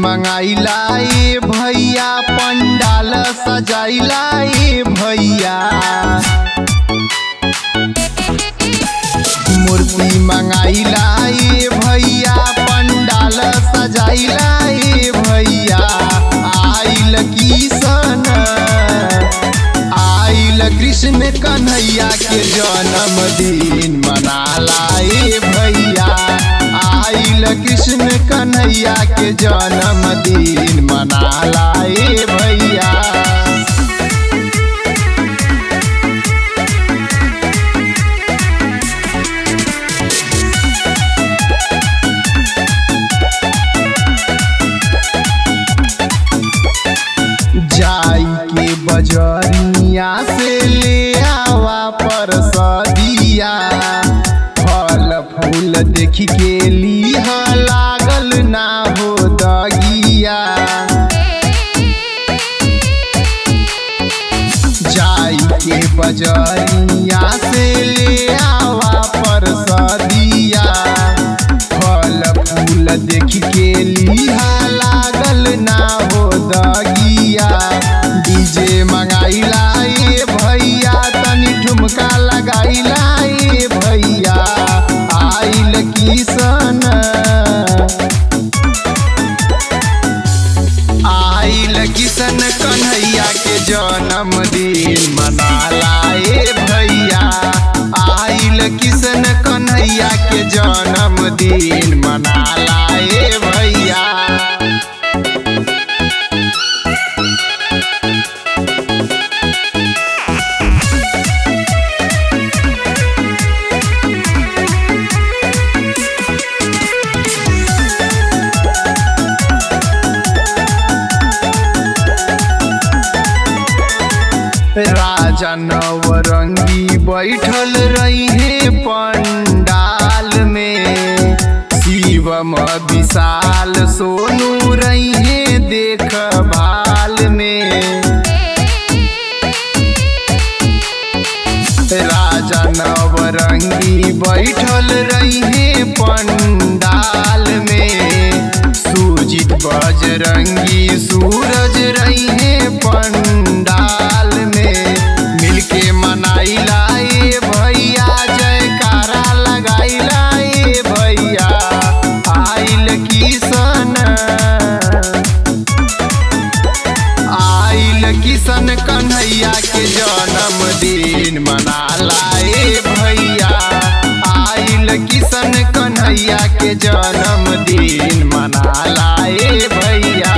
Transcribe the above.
मंगाइला ए भैया पंडाल सजाइला ए भैया। मूर्ति मंगाइला ए भैया पंडाल सजाइला ए भैया। आइल किशन आइल कृष्ण कन्हैया के जन्मदिन मनाला ए भैया। आइल कृष्ण कन्हैया के जन्मदिन मनाला ए भैया। जाई के बजरिया से ले आवा परसदिया। फल फूल देख के लीह लागल ना हो दगिया। जाई के बजरिया से ले आवा परसदिया। फल फूल देख के लीह लागल ना हो दगिया। डीजे मंगाइला ए भैया तनी ठुमका लगाइला ए भैया। आइल किशन आइल किशन कन्हैया के जन्मदिन मनाला ए भैया। आइल किशन कन्हैया के जन्मदिन मनाला ए भैया। राजा नवरंगी बैठल रही है पंडाल में। शिवम विशाल सोनू रही है देखभाल में। राजा नवरंगी बैठल रही है पंडाल में। सुजीत बजरंगी सूरज रही है पंडाल में। मिलके मनाइला ए भैया जयकारा लगाइला ए भैया। आइल किशन आइल किशन कन्हैया के जन्मदिन मनाला ए भैया। आइल किशन कन्हैया के जन्मदिन मनाला ए भैया।